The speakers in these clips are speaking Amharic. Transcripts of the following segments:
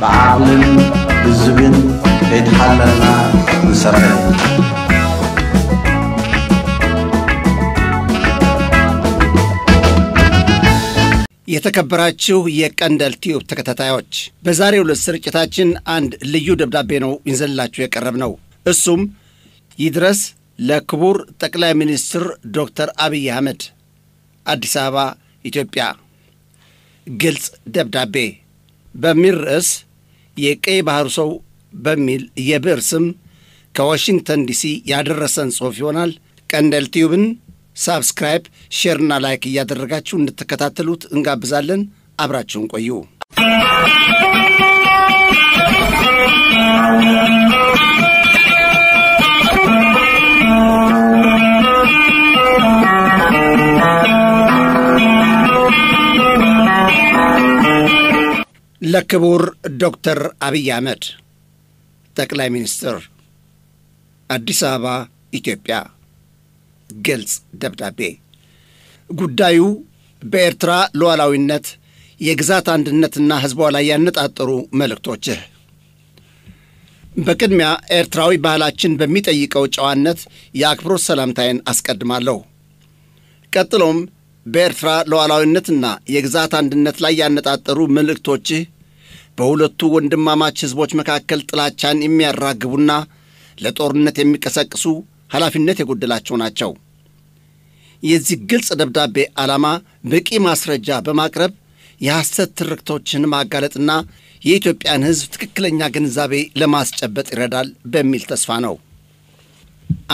بعقل بالزبن يتحللنا نسرع የተከበራችሁ የቀንደል ቲዩብ ተከታታዮች በዛሬው ለስርጭታችን አንድ ልዩ ደብዳቤ ነው እንዘላችሁ የቀረብነው እሱም ይድረስ ለክቡር ጠቅላይ ሚኒስትር ዶክተር አብይ አህመድ አዲስ አበባ ኢትዮጵያ ግልጽ ደብዳቤ በሚል ርዕስ የቀይ ባህር ሰው በሚል የብዕር ስም ከዋሽንግተን ዲሲ ያደረሰን ጽሑፍ ይሆናል ቀንደል ቲዩብን Subscribe, share እና like እያደረጋችሁ እንድትከታተሉት እንጋብዛለን አብራችሁን ቆዩ ለክቡር ዶክተር አብይ አህመድ ጠቅላይ ሚኒስትር አዲስ አበባ ኢትዮጵያ ግልጽ ደብዳቤ ጉዳዩ በኤርትራ ሉዓላዊነት የግዛት አንድነትና ህዝቧ ላይ ያነጣጠሩ መልእክቶች በቅድሚያ ኤርትራዊ ባህላችን በሚጠይቀው ጨዋነት የአክብሮት ሰላምታዬን አስቀድማለሁ ቀጥሎም በኤርትራ ሉዓላዊነትና የግዛት አንድነት ላይ ያነጣጠሩ መልእክቶች በሁለቱ ወንድማማች ህዝቦች መካከል ጥላቻን የሚያራግቡና ለጦርነት የሚቀሰቅሱ ኃላፊነት የጎደላቸው ናቸው የዚህ ግልጽ ደብዳቤ ዓላማ በቂ ማስረጃ በማቅረብ የሐሰት ትርክቶችን ማጋለጥና የኢትዮጵያን ህዝብ ትክክለኛ ግንዛቤ ለማስጨበጥ ይረዳል በሚል ተስፋ ነው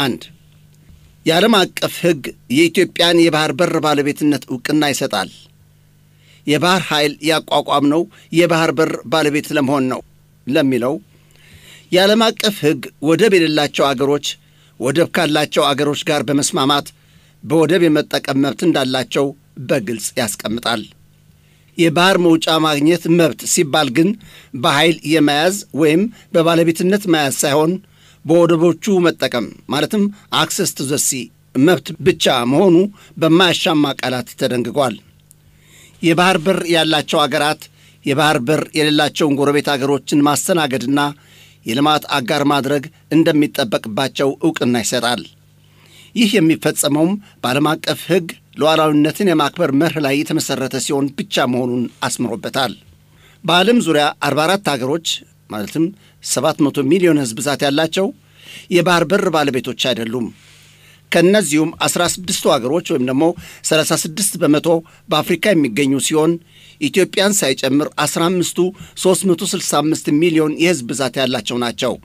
1 የዓለም አቀፍ ህግ የኢትዮጵያን የባህር በር ባለቤትነት ዕውቅና ይሰጣል የባህር ኃይል ያቋቋመው የባህር በር ባለቤት ለመሆን ነው ለሚለው የዓለም አቀፍ ህግ ወደብ የሌላቸው አገሮች ወደብ ካላቸው አገሮች ጋር በመስማማት በወደብ የመጠቀም መብት እንዳላቸው በግልጽ ያስቀምጣል የባህር መውጫ ማግኘት መብት ሲባል ግን በኃይል የመያዝ ወይም በባለቤትነት መያዝ ሳይሆን በወደቦቹ መጠቀም ማለትም access to the sea መብት ብቻ መሆኑ በማያሻማ ቃላት ተደንግጓል የባህር በር ያላቸው አገራት የባህር በር የሌላቸው ጎረቤት አገሮችን ማስተናገድና የልማት አጋር ማድረግ እንደሚጠበቅባቸው ዕውቅና ይሰጣል ይህ የሚፈጸመውም በዓለም አቀፍ ህግ ሉዓላዊነትን የማክበር መርህ ላይ የተመሰረተ ሲሆን ብቻ መሆኑን አስምሮበታል በዓለም ዙሪያ 44 አገሮች ማለትም 700 ሚሊዮን ህዝብ ብዛት ያላቸው የባህር በር ባለቤቶች አይደሉም ከነዚህም 16 አገሮች ወይም ደግሞ 36% በአፍሪካ የሚገኙ ሲሆን ኢትዮጵያን ሳይጨምር 15ቱ 365 ሚሊዮን የህዝብ ብዛት ያላቸው ናቸው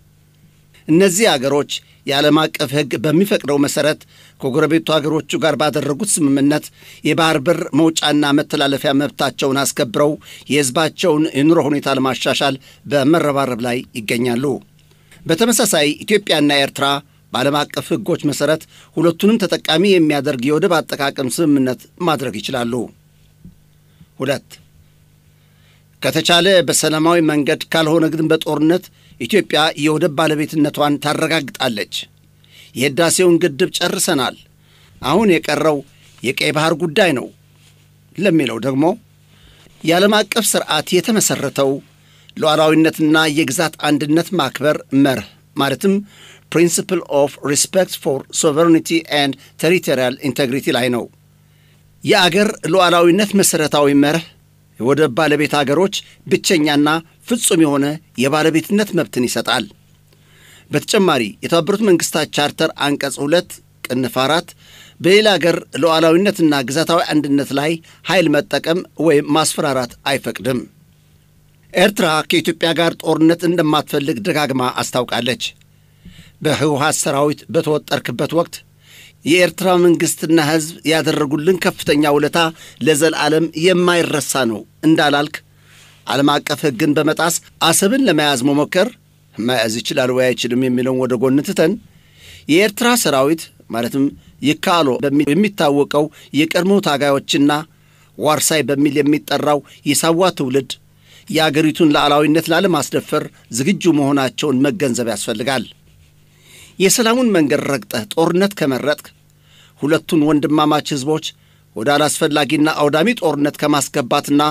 እነዚህ አገሮች የዓለም አቀፍ ህግ በሚፈቅደው መሰረት ከጎረቤቱ አገሮቹ ጋር ባደረጉት ስምምነት የባህር በር መውጫና መተላለፊያ መብታቸውን አስከብረው የህዝባቸውን የኑሮ ሁኔታ ለማሻሻል በመረባረብ ላይ ይገኛሉ በተመሳሳይ ኢትዮጵያና ኤርትራ በዓለም አቀፍ ህጎች መሰረት ሁለቱንም ተጠቃሚ የሚያደርግ የወደብ አጠቃቀም ስምምነት ማድረግ ይችላሉ 2 ከተቻለ በሰላማዊ መንገድ ካልሆነ ግን በጦርነት ኢትዮጵያ የወደብ ባለቤትነቷን ታረጋግጣለች የህዳሴውን ግድብ ጨርሰናል አሁን የቀረው የቀይ ባህር ጉዳይ ነው ለሚለው ደግሞ የዓለም አቀፍ ሥርዓት የተመሰረተው ሉዓላዊነትና የግዛት አንድነት ማክበር መርህ ማለትም principle of respect for sovereignty and territorial integrity ላይ ነው የአገር ሉዓላዊነት መሰረታዊ መርህ የወደብ ባለቤት አገሮች ብቸኛና ፍጹም የሆነ የባለቤትነት መብትን ይሰጣል በተጨማሪ የተባበሩት መንግስታት ቻርተር አንቀጽ 2 ቅንፍ 4 በሌላ አገር ሉዓላዊነትና ግዛታዊ አንድነት ላይ ኃይል መጠቀም ወይም ማስፈራራት አይፈቅድም ኤርትራ ከኢትዮጵያ ጋር ጦርነት እንደማትፈልግ ደጋግማ አስታውቃለች በህወሓት ሰራዊት በተወጠርክበት ወቅት የኤርትራ መንግስትና ህዝብ ያደረጉልን ከፍተኛ ውለታ ለዘላለም የማይረሳ ነው እንዳላልክ ዓለም አቀፍ ህግን በመጣስ አሰብን ለመያዝ መሞከር መያዝ ይችላል ወይ አይችልም የሚለውን ወደ ጎን ትተን የኤርትራ ሰራዊት ማለትም የካሎ የሚታወቀው የቀድሞ ታጋዮችና ዋርሳይ በሚል የሚጠራው የሳዋ ትውልድ የአገሪቱን ሉዓላዊነት ላለማስደፈር ዝግጁ መሆናቸውን መገንዘብ ያስፈልጋል የሰላሙን መንገድ ረግጠህ ጦርነት ከመረጥክ ሁለቱን ወንድማማች ህዝቦች ወደ አላስፈላጊና አውዳሚ ጦርነት ከማስገባትና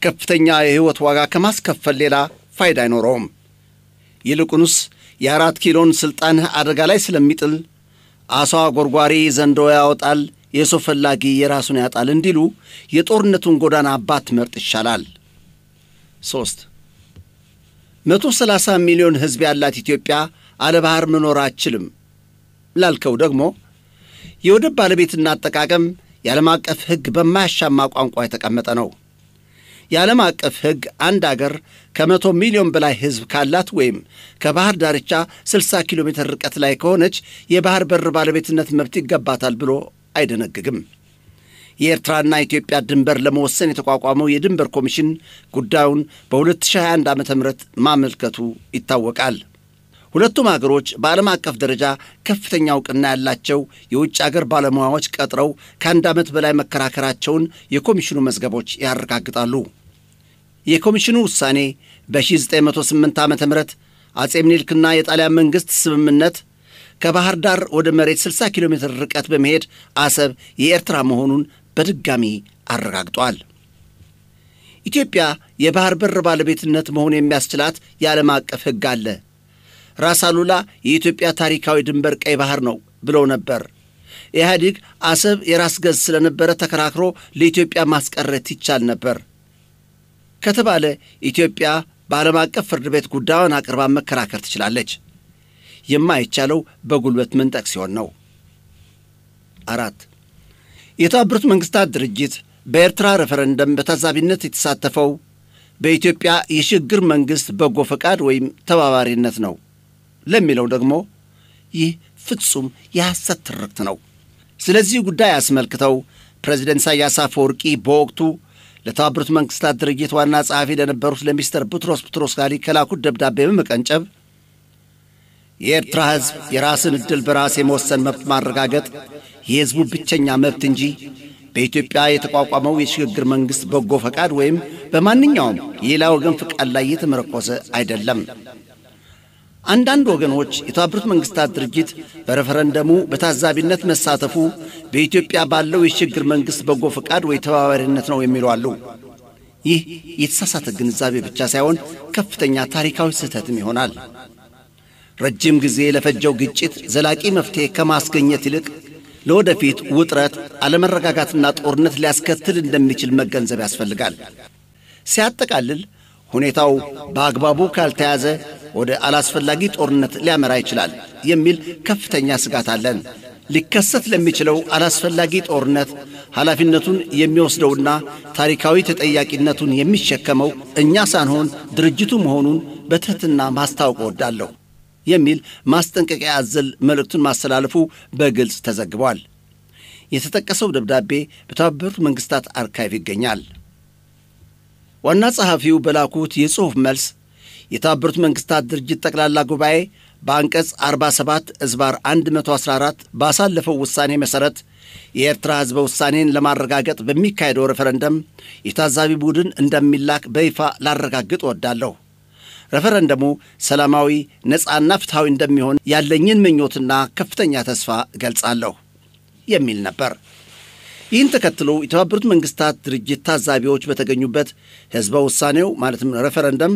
ከፍተኛ የህይወት ዋጋ ከማስከፈል ሌላ ፋይዳ አይኖረውም። ይልቁንስ የ4 ኪሎን ስልጣን አደጋ ላይ ስለሚጥል አሷ ጎርጓሪ ዘንዶ ያወጣል፣ የሰው ፈላጊ የራሱን ያጣል እንዲሉ የጦርነቱን ጎዳና ባትመርጥ ይሻላል። 3 130 ሚሊዮን ሕዝብ ያላት ኢትዮጵያ አለ ባህር መኖር አትችልም ላልከው ደግሞ የወደብ ባለቤትና አጠቃቀም የዓለም አቀፍ ሕግ በማያሻማ ቋንቋ የተቀመጠ ነው። የዓለም አቀፍ ሕግ አንድ አገር ከ100 ሚሊዮን በላይ ሕዝብ ካላት ወይም ከባህር ዳርቻ 60 ኪሎ ሜትር ርቀት ላይ ከሆነች የባህር በር ባለቤትነት መብት ይገባታል ብሎ አይደነግግም። የኤርትራና ኢትዮጵያ ድንበር ለመወሰን የተቋቋመው የድንበር ኮሚሽን ጉዳዩን በ2021 ዓ.ም ማመልከቱ ይታወቃል። ሁለቱም አገሮች በዓለም አቀፍ ደረጃ ከፍተኛ ዕውቅና ያላቸው የውጭ አገር ባለሙያዎች ቀጥረው ከአንድ ዓመት በላይ መከራከራቸውን የኮሚሽኑ መዝገቦች ያረጋግጣሉ። የኮሚሽኑ ውሳኔ በ1908 ዓ.ም አጼ ምኒልክና የጣሊያን መንግሥት ስምምነት ከባህር ዳር ወደ መሬት 60 ኪሎ ሜትር ርቀት በመሄድ አሰብ የኤርትራ መሆኑን በድጋሚ አረጋግጧል። ኢትዮጵያ የባህር በር ባለቤትነት መሆን የሚያስችላት የዓለም አቀፍ ሕግ አለ። ራስ አሉላ የኢትዮጵያ ታሪካዊ ድንበር ቀይ ባህር ነው ብለው ነበር። ኢህአዴግ አሰብ የራስ ገዝ ስለነበረ ተከራክሮ ለኢትዮጵያ ማስቀረት ይቻል ነበር ከተባለ ኢትዮጵያ በዓለም አቀፍ ፍርድ ቤት ጉዳዩን አቅርባ መከራከር ትችላለች። የማይቻለው በጉልበት መንጠቅ ሲሆን ነው። 4 የተባበሩት መንግስታት ድርጅት በኤርትራ ሬፈረንደም በታዛቢነት የተሳተፈው በኢትዮጵያ የሽግግር መንግስት በጎ ፈቃድ ወይም ተባባሪነት ነው ለሚለው ደግሞ ይህ ፍጹም የሐሰት ትርክት ነው። ስለዚህ ጉዳይ አስመልክተው ፕሬዝዳንት ኢሳያስ አፈወርቂ በወቅቱ ለተባበሩት መንግስታት ድርጅት ዋና ጸሐፊ ለነበሩት ለሚስተር ቡትሮስ ቡትሮስ-ጋሊ ከላኩት ደብዳቤ በመቀንጨብ የኤርትራ ሕዝብ የራስን ዕድል በራስ የመወሰን መብት ማረጋገጥ የሕዝቡ ብቸኛ መብት እንጂ በኢትዮጵያ የተቋቋመው የሽግግር መንግሥት በጎ ፈቃድ ወይም በማንኛውም የሌላ ወገን ፍቃድ ላይ የተመረኮዘ አይደለም። አንዳንድ ወገኖች የተባበሩት መንግስታት ድርጅት በሬፈረንደሙ በታዛቢነት መሳተፉ በኢትዮጵያ ባለው የሽግግር መንግሥት በጎ ፈቃድ ወይ ተባባሪነት ነው የሚሉ አሉ። ይህ የተሳሳተ ግንዛቤ ብቻ ሳይሆን ከፍተኛ ታሪካዊ ስህተትም ይሆናል። ረጅም ጊዜ ለፈጀው ግጭት ዘላቂ መፍትሄ ከማስገኘት ይልቅ ለወደፊት ውጥረት፣ አለመረጋጋትና ጦርነት ሊያስከትል እንደሚችል መገንዘብ ያስፈልጋል። ሲያጠቃልል ሁኔታው በአግባቡ ካልተያዘ ወደ አላስፈላጊ ጦርነት ሊያመራ ይችላል የሚል ከፍተኛ ስጋት አለን። ሊከሰት ለሚችለው አላስፈላጊ ጦርነት ኃላፊነቱን የሚወስደውና ታሪካዊ ተጠያቂነቱን የሚሸከመው እኛ ሳንሆን ድርጅቱ መሆኑን በትህትና ማስታወቅ እወዳለሁ የሚል ማስጠንቀቂያ አዘል መልእክቱን ማስተላለፉ በግልጽ ተዘግቧል። የተጠቀሰው ደብዳቤ በተባበሩት መንግስታት አርካይቭ ይገኛል። ዋና ጸሐፊው በላኩት የጽሑፍ መልስ የተባበሩት መንግስታት ድርጅት ጠቅላላ ጉባኤ በአንቀጽ 47/114 ባሳለፈው ውሳኔ መሠረት የኤርትራ ሕዝበ ውሳኔን ለማረጋገጥ በሚካሄደው ሬፈረንደም የታዛቢ ቡድን እንደሚላክ በይፋ ላረጋግጥ እወዳለሁ። ሬፈረንደሙ ሰላማዊ፣ ነፃና ፍትሐዊ እንደሚሆን ያለኝን ምኞትና ከፍተኛ ተስፋ እገልጻለሁ የሚል ነበር። ይህን ተከትሎ የተባበሩት መንግስታት ድርጅት ታዛቢዎች በተገኙበት ሕዝበ ውሳኔው ማለትም ሬፈረንደም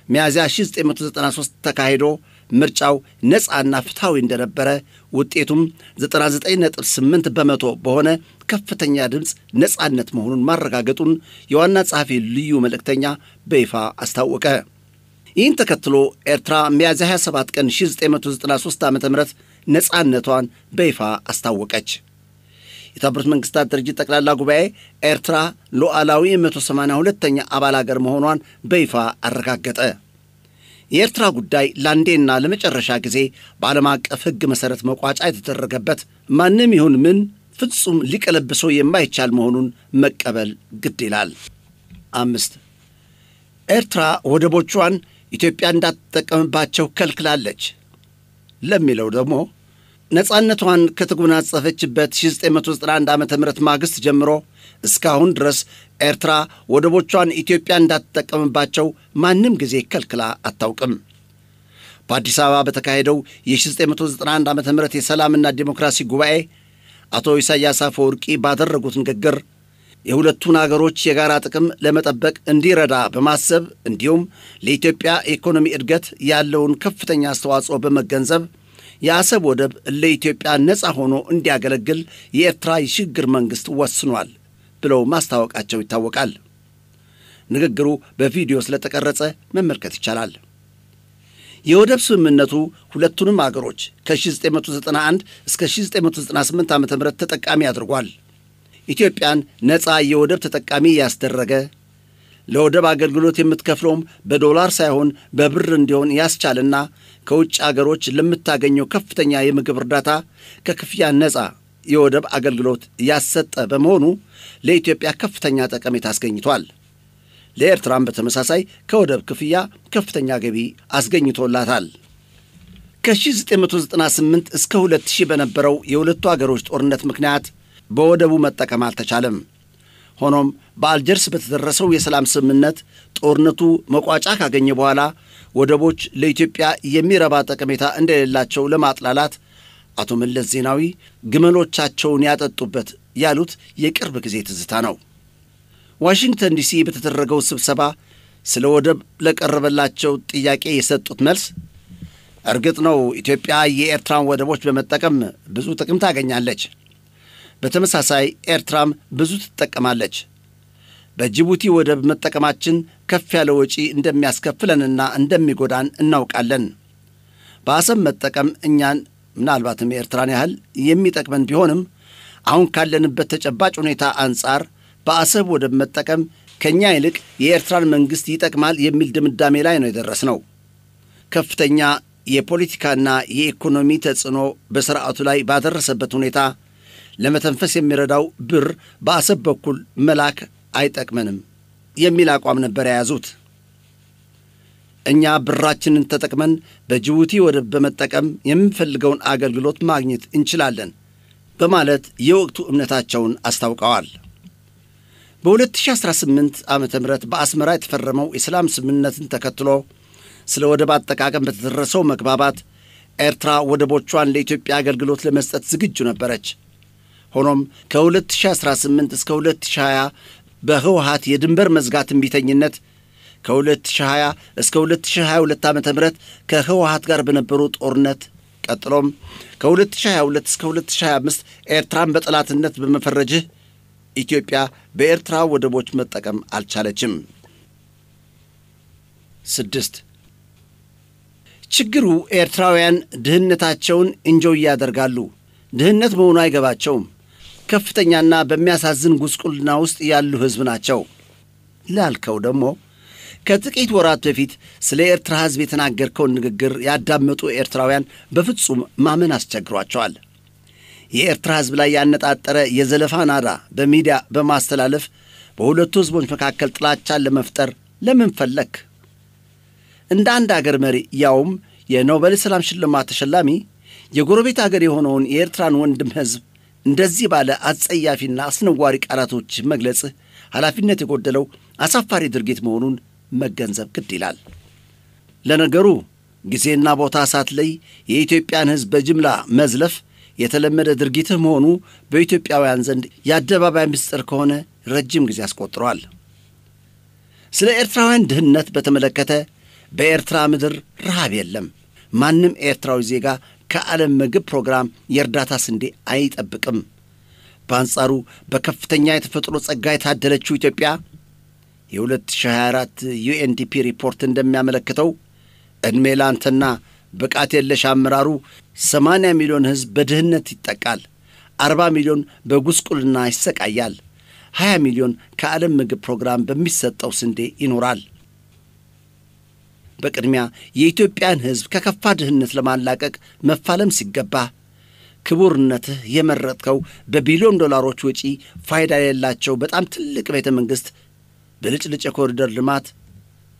ሚያዝያ 1993 ተካሂዶ ምርጫው ነፃና ፍትሐዊ እንደነበረ ውጤቱም 99.8 በመቶ በሆነ ከፍተኛ ድምፅ ነፃነት መሆኑን ማረጋገጡን የዋና ጸሐፊ ልዩ መልእክተኛ በይፋ አስታወቀ። ይህን ተከትሎ ኤርትራ ሚያዝያ 27 ቀን 1993 ዓ.ም ነፃነቷን በይፋ አስታወቀች። የተባበሩት መንግስታት ድርጅት ጠቅላላ ጉባኤ ኤርትራ ሉዓላዊ 182ኛ አባል አገር መሆኗን በይፋ አረጋገጠ። የኤርትራ ጉዳይ ለአንዴና ለመጨረሻ ጊዜ በዓለም አቀፍ ሕግ መሠረት መቋጫ የተደረገበት ማንም ይሁን ምን ፍጹም ሊቀለብሰው የማይቻል መሆኑን መቀበል ግድ ይላል። 5 ኤርትራ ወደቦቿን ኢትዮጵያ እንዳትጠቀምባቸው ከልክላለች ለሚለው ደግሞ ነፃነቷን ከተጎናጸፈችበት 1991 ዓ.ም ማግስት ጀምሮ እስካሁን ድረስ ኤርትራ ወደቦቿን ኢትዮጵያ እንዳትጠቀምባቸው ማንም ጊዜ ከልክላ አታውቅም። በአዲስ አበባ በተካሄደው የ1991 ዓ.ም የሰላምና ዲሞክራሲ ጉባኤ አቶ ኢሳያስ አፈወርቂ ባደረጉት ንግግር የሁለቱን አገሮች የጋራ ጥቅም ለመጠበቅ እንዲረዳ በማሰብ እንዲሁም ለኢትዮጵያ ኢኮኖሚ እድገት ያለውን ከፍተኛ አስተዋጽኦ በመገንዘብ የአሰብ ወደብ ለኢትዮጵያ ነፃ ሆኖ እንዲያገለግል የኤርትራ የሽግግር መንግስት ወስኗል ብለው ማስታወቃቸው ይታወቃል። ንግግሩ በቪዲዮ ስለተቀረጸ መመልከት ይቻላል። የወደብ ስምምነቱ ሁለቱንም አገሮች ከ1991 እስከ 1998 ዓ.ም ተጠቃሚ አድርጓል። ኢትዮጵያን ነፃ የወደብ ተጠቃሚ ያስደረገ፣ ለወደብ አገልግሎት የምትከፍለውም በዶላር ሳይሆን በብር እንዲሆን ያስቻልና ከውጭ አገሮች ለምታገኘው ከፍተኛ የምግብ እርዳታ ከክፍያ ነፃ የወደብ አገልግሎት ያሰጠ በመሆኑ ለኢትዮጵያ ከፍተኛ ጠቀሜታ አስገኝቷል። ለኤርትራም በተመሳሳይ ከወደብ ክፍያ ከፍተኛ ገቢ አስገኝቶላታል። ከ1998 እስከ 2000 በነበረው የሁለቱ አገሮች ጦርነት ምክንያት በወደቡ መጠቀም አልተቻለም። ሆኖም በአልጀርስ በተደረሰው የሰላም ስምምነት ጦርነቱ መቋጫ ካገኘ በኋላ ወደቦች ለኢትዮጵያ የሚረባ ጠቀሜታ እንደሌላቸው ለማጥላላት አቶ መለስ ዜናዊ ግመሎቻቸውን ያጠጡበት ያሉት የቅርብ ጊዜ ትዝታ ነው። ዋሽንግተን ዲሲ በተደረገው ስብሰባ ስለ ወደብ ለቀረበላቸው ጥያቄ የሰጡት መልስ እርግጥ ነው ኢትዮጵያ የኤርትራን ወደቦች በመጠቀም ብዙ ጥቅም ታገኛለች፣ በተመሳሳይ ኤርትራም ብዙ ትጠቀማለች። በጅቡቲ ወደብ መጠቀማችን ከፍ ያለ ወጪ እንደሚያስከፍለንና እንደሚጎዳን እናውቃለን። በአሰብ መጠቀም እኛን ምናልባትም የኤርትራን ያህል የሚጠቅመን ቢሆንም አሁን ካለንበት ተጨባጭ ሁኔታ አንጻር በአሰብ ወደብ መጠቀም ከኛ ይልቅ የኤርትራን መንግስት ይጠቅማል የሚል ድምዳሜ ላይ ነው የደረስነው። ከፍተኛ የፖለቲካና የኢኮኖሚ ተጽዕኖ በስርዓቱ ላይ ባደረሰበት ሁኔታ ለመተንፈስ የሚረዳው ብር በአሰብ በኩል መላክ አይጠቅመንም የሚል አቋም ነበር የያዙት። እኛ ብራችንን ተጠቅመን በጅቡቲ ወደብ በመጠቀም የምንፈልገውን አገልግሎት ማግኘት እንችላለን በማለት የወቅቱ እምነታቸውን አስታውቀዋል። በ2018 ዓመተ ምህረት በአስመራ የተፈረመው የሰላም ስምምነትን ተከትሎ ስለ ወደብ አጠቃቀም በተደረሰው መግባባት ኤርትራ ወደቦቿን ለኢትዮጵያ አገልግሎት ለመስጠት ዝግጁ ነበረች። ሆኖም ከ2018 እስከ 2020 በህወሓት የድንበር መዝጋት እምቢተኝነት ከ2020 እስከ 2022 ዓመተ ምህረት ከህወሓት ጋር በነበሩ ጦርነት ቀጥሎም ከ2022 እስከ 2025 ኤርትራን በጠላትነት በመፈረጅህ ኢትዮጵያ በኤርትራ ወደቦች መጠቀም አልቻለችም። 6 ችግሩ ኤርትራውያን ድህነታቸውን እንጆይ ያደርጋሉ። ድህነት መሆኑ አይገባቸውም። ከፍተኛና በሚያሳዝን ጉስቁልና ውስጥ ያሉ ህዝብ ናቸው ላልከው ደግሞ ከጥቂት ወራት በፊት ስለ ኤርትራ ህዝብ የተናገርከውን ንግግር ያዳመጡ ኤርትራውያን በፍጹም ማመን አስቸግሯቸዋል። የኤርትራ ህዝብ ላይ ያነጣጠረ የዘለፋ ናዳ በሚዲያ በማስተላለፍ በሁለቱ ህዝቦች መካከል ጥላቻን ለመፍጠር ለምን ፈለክ? እንደ አንድ አገር መሪ ያውም የኖቤል ሰላም ሽልማት ተሸላሚ የጎረቤት አገር የሆነውን የኤርትራን ወንድም ህዝብ እንደዚህ ባለ አጸያፊና አስነዋሪ ቃላቶች መግለጽ ኃላፊነት የጎደለው አሳፋሪ ድርጊት መሆኑን መገንዘብ ግድ ይላል። ለነገሩ ጊዜና ቦታ ሳትለይ የኢትዮጵያን ህዝብ በጅምላ መዝለፍ የተለመደ ድርጊት መሆኑ በኢትዮጵያውያን ዘንድ የአደባባይ ምስጢር ከሆነ ረጅም ጊዜ አስቆጥሯል። ስለ ኤርትራውያን ድህነት በተመለከተ በኤርትራ ምድር ረሃብ የለም። ማንም ኤርትራዊ ዜጋ ከዓለም ምግብ ፕሮግራም የእርዳታ ስንዴ አይጠብቅም። በአንጻሩ በከፍተኛ የተፈጥሮ ጸጋ የታደለችው ኢትዮጵያ የ2024 ዩኤንዲፒ ሪፖርት እንደሚያመለክተው ዕድሜ ላንተና ብቃት የለሽ አመራሩ 80 ሚሊዮን ህዝብ በድህነት ይጠቃል፣ 40 ሚሊዮን በጉስቁልና ይሰቃያል፣ 20 ሚሊዮን ከዓለም ምግብ ፕሮግራም በሚሰጠው ስንዴ ይኖራል። በቅድሚያ የኢትዮጵያን ህዝብ ከከፋ ድህነት ለማላቀቅ መፋለም ሲገባ ክቡርነትህ የመረጥከው በቢሊዮን ዶላሮች ወጪ ፋይዳ የሌላቸው በጣም ትልቅ ቤተ መንግሥት በልጭልጭ የኮሪደር ልማት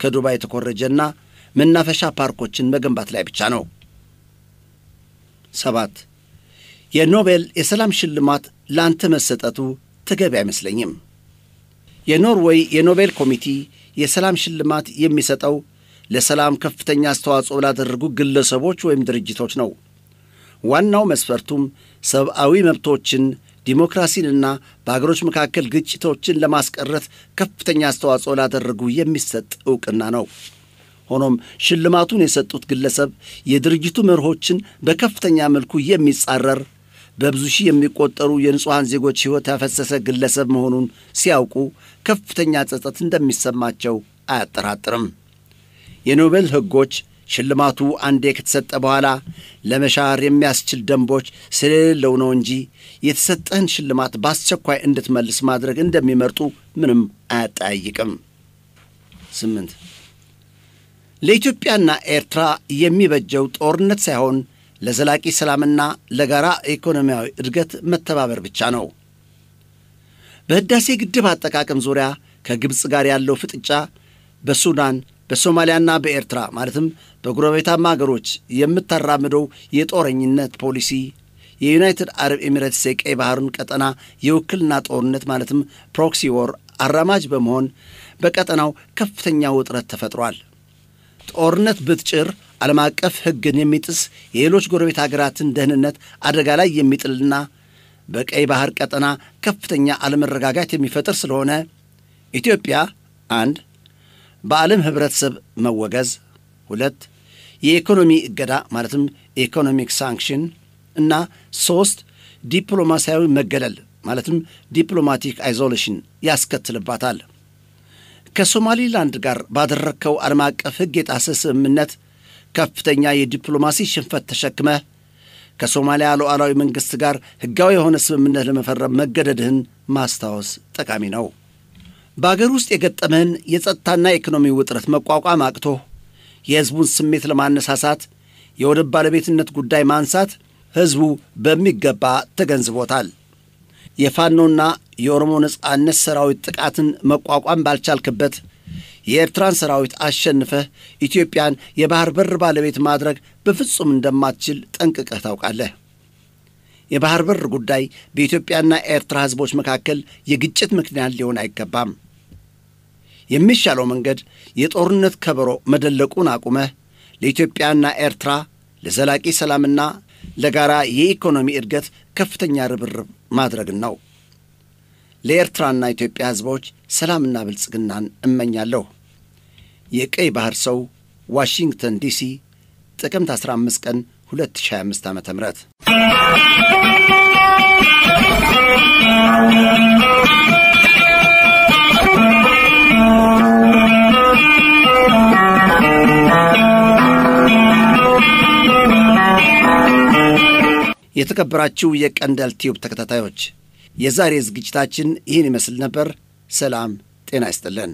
ከዱባይ የተኮረጀና መናፈሻ ፓርኮችን መገንባት ላይ ብቻ ነው። 7 የኖቤል የሰላም ሽልማት ላንተ መሰጠቱ ተገቢ አይመስለኝም። የኖርዌይ የኖቤል ኮሚቴ የሰላም ሽልማት የሚሰጠው ለሰላም ከፍተኛ አስተዋጽኦ ላደረጉ ግለሰቦች ወይም ድርጅቶች ነው። ዋናው መስፈርቱም ሰብአዊ መብቶችን፣ ዲሞክራሲንና በአገሮች መካከል ግጭቶችን ለማስቀረት ከፍተኛ አስተዋጽኦ ላደረጉ የሚሰጥ ዕውቅና ነው። ሆኖም ሽልማቱን የሰጡት ግለሰብ የድርጅቱ መርሆችን በከፍተኛ መልኩ የሚጻረር በብዙ ሺህ የሚቆጠሩ የንጹሐን ዜጎች ሕይወት ያፈሰሰ ግለሰብ መሆኑን ሲያውቁ ከፍተኛ ጸጸት እንደሚሰማቸው አያጠራጥርም። የኖቤል ሕጎች ሽልማቱ አንዴ ከተሰጠ በኋላ ለመሻር የሚያስችል ደንቦች ስለሌለው ነው እንጂ የተሰጠህን ሽልማት በአስቸኳይ እንድትመልስ ማድረግ እንደሚመርጡ ምንም አያጠያይቅም። 8 ለኢትዮጵያና ኤርትራ የሚበጀው ጦርነት ሳይሆን ለዘላቂ ሰላምና ለጋራ ኢኮኖሚያዊ እድገት መተባበር ብቻ ነው። በህዳሴ ግድብ አጠቃቀም ዙሪያ ከግብጽ ጋር ያለው ፍጥጫ በሱዳን በሶማሊያና በኤርትራ ማለትም በጎረቤታማ አገሮች የምታራምደው የጦረኝነት ፖሊሲ የዩናይትድ አረብ ኤሚሬትስ የቀይ ባህርን ቀጠና የውክልና ጦርነት ማለትም ፕሮክሲ ዎር አራማጅ በመሆን በቀጠናው ከፍተኛ ውጥረት ተፈጥሯል። ጦርነት ብትጭር ዓለም አቀፍ ሕግን የሚጥስ የሌሎች ጎረቤት አገራትን ደህንነት አደጋ ላይ የሚጥልና በቀይ ባህር ቀጠና ከፍተኛ አለመረጋጋት የሚፈጥር ስለሆነ ኢትዮጵያ 1 በዓለም ህብረተሰብ መወገዝ፣ 2 የኢኮኖሚ እገዳ ማለትም ኢኮኖሚክ ሳንክሽን እና 3 ዲፕሎማሲያዊ መገለል ማለትም ዲፕሎማቲክ አይዞሌሽን ያስከትልባታል። ከሶማሊላንድ ጋር ባደረከው ዓለም አቀፍ ሕግ የጣሰ ስምምነት ከፍተኛ የዲፕሎማሲ ሽንፈት ተሸክመህ ከሶማሊያ ሉዓላዊ መንግሥት ጋር ሕጋዊ የሆነ ስምምነት ለመፈረም መገደድህን ማስታወስ ጠቃሚ ነው። በአገር ውስጥ የገጠመህን የጸጥታና የኢኮኖሚ ውጥረት መቋቋም አቅቶ የሕዝቡን ስሜት ለማነሳሳት የወደብ ባለቤትነት ጉዳይ ማንሳት ሕዝቡ በሚገባ ተገንዝቦታል። የፋኖና የኦሮሞ ነጻነት ሰራዊት ጥቃትን መቋቋም ባልቻልክበት የኤርትራን ሰራዊት አሸንፈህ ኢትዮጵያን የባህር በር ባለቤት ማድረግ በፍጹም እንደማትችል ጠንቅቀህ ታውቃለህ። የባህር በር ጉዳይ በኢትዮጵያና ኤርትራ ሕዝቦች መካከል የግጭት ምክንያት ሊሆን አይገባም። የሚሻለው መንገድ የጦርነት ከበሮ መደለቁን አቁመህ ለኢትዮጵያና ኤርትራ ለዘላቂ ሰላምና ለጋራ የኢኮኖሚ እድገት ከፍተኛ ርብርብ ማድረግ ነው። ለኤርትራና ኢትዮጵያ ሕዝቦች ሰላምና ብልጽግናን እመኛለሁ። የቀይ ባህር ሰው ዋሽንግተን ዲሲ ጥቅምት 15 ቀን 2025 ዓ.ም የተከበራችሁ የቀንደል ቲዩብ ተከታታዮች የዛሬ ዝግጅታችን ይህን ይመስል ነበር። ሰላም ጤና ይስጥልን።